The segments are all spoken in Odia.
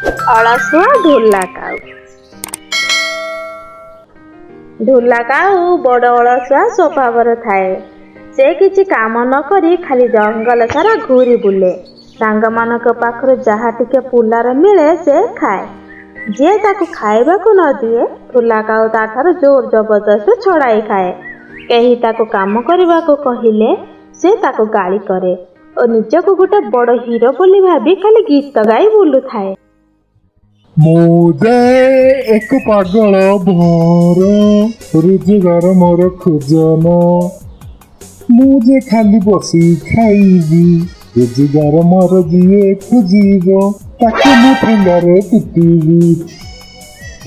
ଅଳସୁଆ ଢୋଲା କାଉ। ଢୋଲା କାଉ ବଡ଼ ଅଳସୁଆ ସ୍ୱଭାବର ଥାଏ। ସେ କିଛି କାମ ନ କରି ଖାଲି ଜଙ୍ଗଲ ସାରା ଘୂରି ବୁଲେ। ସାଙ୍ଗମାନଙ୍କ ପାଖରୁ ଯାହା ଟିକେ ପୁଲାର ମିଳେ ସେ ଖାଏ। ଯିଏ ତାକୁ ଖାଇବାକୁ ନ ଦିଏ ଢୋଲା କାଉ ତାଠାରୁ ଜୋର ଜବରଦସ୍ତ ଛଡ଼ାଇ ଖାଏ। କେହି ତାକୁ କାମ କରିବାକୁ କହିଲେ ସେ ତାକୁ ଗାଳି କରେ ଓ ନିଜକୁ ଗୋଟେ ବଡ଼ ହିରୋ ବୋଲି ଭାବି ଖାଲି ଗୀତ ଗାଇ ବୁଲୁଥାଏ। ମୁଁ ଯେ ଏକ ପାଗଳ ଭର ରୋଜଗାର ମୋର ଖୋଜନ। ମୁଁ ଯେ ଖାଲି ବସି ଖାଇବି ରୋଜଗାର ମୋର ଯିଏ ଖୋଜିବ ତାକୁ ମୁଁ ଠେଙ୍ଗାରେ ପିଟିବି।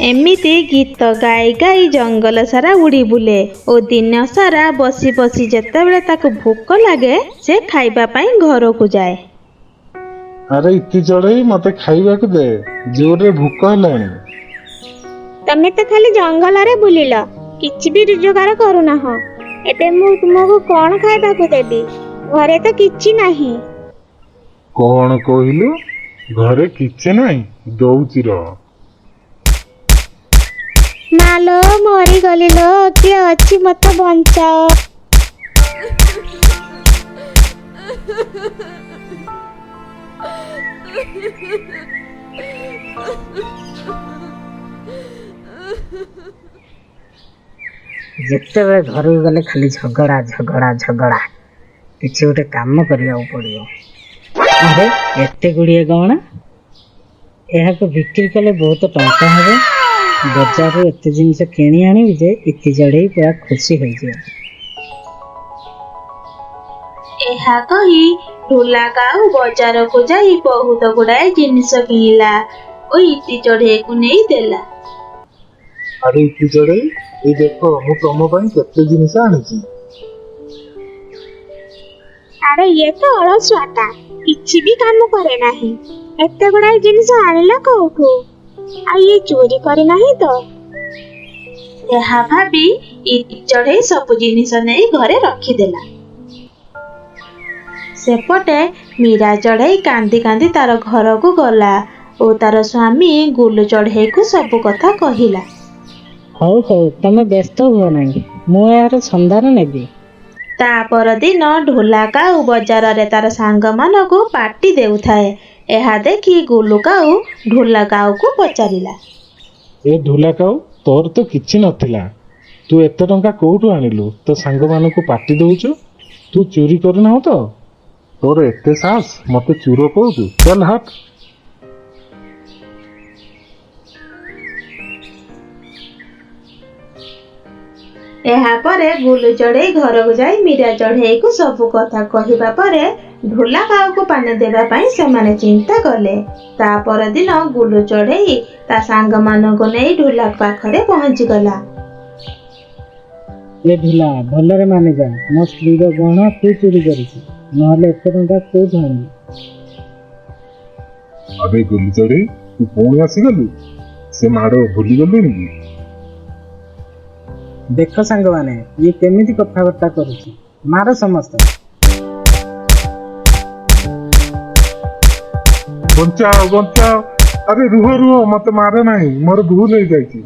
ଏମିତି ଗୀତ ଗାଇ ଗାଇ ଜଙ୍ଗଲ ସାରା ଉଡ଼ି ବୁଲେ ଓ ଦିନ ସାରା ବସି ବସି ଯେତେବେଳେ ତାକୁ ଭୋକ ଲାଗେ ସେ ଖାଇବା ପାଇଁ ଘରକୁ ଯାଏ। ଆରେ ଇତି ଚଢ଼େଇ ମତେ ଖାଇବାକୁ ଦେ, ଜୋରରେ ଭୋକ ହେଲାଣି। ତମେ ତ ଖାଲି ଜଙ୍ଗଲରେ ବୁଲିଲ, କିଛି ବି ରୋଜଗାର କରୁନାହଁ। ଏବେ ମୁଁ ତୁମକୁ କଣ ଖାଇବାକୁ ଦେବି? ଘରେ ତ କିଛି ନାହିଁ। କଣ କହିଲୁ? ଘରେ କିଛି ନାହିଁ? ଦଉଚି ରହ। ମାଲୋ ମରିଗଲି ଲୋ, କିଏ ଅଛି ମତେ ବଞ୍ଚାଅ। ଯେତେବେଳେ ଘରକୁ ଗଲେ ଖାଲି ଝଗଡ଼ା ଝଗଡ଼ା ଝଗଡ଼ା। କିଛି ଗୋଟେ କାମ କରିବାକୁ ପଡ଼ିବ। ଆରେ ଏତେ ଗୁଡ଼ିଏ ଗହଣା, ଏହାକୁ ବିକ୍ରି କଲେ ବହୁତ ଟଙ୍କା ହେବ। ବଜାରରୁ ଏତେ ଜିନିଷ କିଣି ଆଣିବି ଯେ ଇତି ଚଢ଼େଇ ପୁରା ଖୁସି ହୋଇଯିବ। ଏହା କହି ଢୋଲା କାଉ ବଜାରକୁ ଯାଇ ବହୁତ ଗୁଡ଼ାଏ ଜିନିଷ କିଣିଲା ଓ ଇତି ଚଢ଼େଇକୁ ନେଇ ଦେଲା। ଆରେ ଇତି ଚଢ଼େଇ, ଏଇ ଦେଖ ମୁଁ ତମ ପାଇଁ କେତେ ଜିନିଷ ଆଣିଛି। ଆରେ ଇଏ ତ ଅଳସୁଆଟା, କିଛି ବି କାମ କରେ ନାହିଁ। ଏତେ ଗୁଡ଼ାଏ ଜିନିଷ ଆଣିଲା କୋଉଠୁ? ଆଉ ଇଏ ଚୋରି କରି ନାହିଁ ତ? ଏହା ଭାବି ଇତି ଚଢ଼େଇ ସବୁ ଜିନିଷ ନେଇ ଘରେ ରଖିଦେଲା। ସେପଟେ ମୀରା ଚଢ଼େଇ କାନ୍ଦି କାନ୍ଦି ତାର ଘରକୁ ଗଲା ଓ ତାର ସ୍ୱାମୀ ଗୁଲୁ ଚଢ଼େଇକୁ ସବୁ କଥା କହିଲା। ହଉ ହଉ, ତମେ ବ୍ୟସ୍ତ ହୁଅ ନାହିଁ, ମୁଁ ଏହାର ସନ୍ଧାନ ନେବି। ତା ପରଦିନ ଢୋଲା କାଉ ବଜାରରେ ତାର ସାଙ୍ଗମାନଙ୍କୁ ପାଟି ଦେଉଥାଏ। ଏହା ଦେଖି ଗୁଲୁ କାଉ ଢୋଲା କାଉକୁ ପଚାରିଲା। ଏ ଢୋଲା କାଉ, ତୋର ତ କିଛି ନଥିଲା, ତୁ ଏତେ ଟଙ୍କା କୋଉଠୁ ଆଣିଲୁ? ତୋ ସାଙ୍ଗମାନଙ୍କୁ ପାଟି ଦଉଛୁ? ତୁ ଚୋରି କରୁନାହୁଁ ତ? ତୋର ଏତେ ସାହସ ମତେ ଚୋର କହୁଛୁ? ଚାଲ ହଟ। ଏହାପରେ ଗୁଲୁ ଚଢ଼େଇ ଘରକୁ ଯାଇ ମୀରା ଚଢ଼େଇକୁ ସବୁ କଥା କହିବା ପରେ ଢୋଲା କାଉକୁ ପାଣି ଦେବା ପାଇଁ ସେମାନେ ଚିନ୍ତା କଲେ। ତା ପରଦିନ ଗୁଲୁ ଚଢ଼େଇ ତା ସାଙ୍ଗମାନଙ୍କୁ ନେଇ ଢୋଲା ପାଖରେ ପହଞ୍ଚିଗଲା। ଏ ଢୋଲା, ଭଲରେ ମାନିଯା, ମୋ ସ୍ତ୍ରୀର ଗହଣା ତୁ ଚୋରି କରିଛୁ, ନହେଲେ ଏତେ ଟଙ୍କା କୋଉଠୁ ଆଣିବୁ? ଆବେ ଗୁଲୁ ଚଢ଼େଇ, ତୁ ପୁଣି ଆସିଗଲୁ? ସେ ମାଡ଼ ଭୁଲିଗଲୁଣି କି? ଦେଖ ସାଙ୍ଗମାନେ, ଇଏ କେମିତି କଥାବାର୍ତ୍ତା କରୁଛି। ମାର ସମସ୍ତେ। ବଞ୍ଚାଅ ବଞ୍ଚାଅ। ଆରେ ରୁହ ରୁହ, ମତେ ମାର ନାହିଁ, ମୋର ଭୁଲ ହେଇଯାଇଛି।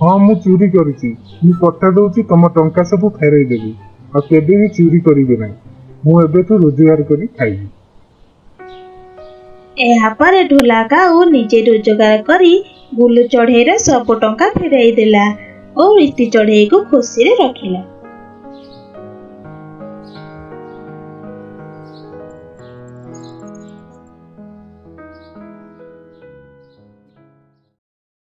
ହଁ ମୁଁ ଚୋରି କରିଛି, ମୁଁ କଥା ଦଉଛି ତମ ଟଙ୍କା ସବୁ ଫେରେଇ ଦେବି, ଆଉ କେବେ ବି ଚୋରି କରିବି ନାହିଁ। ମୁଁ ଏବେଠୁ ରୋଜଗାର କରି ଖାଇବି। ଏହାପରେ ଢୋଲା କାଉ ନିଜେ ରୋଜଗାର କରି ଗୁଲୁ ଚଢ଼େଇର ସବୁ ଟଙ୍କା ଫେରାଇ ଦେଲା ଓ ଇତି ଚଢ଼େଇକୁ ଖୁସିରେ ରଖିଲା।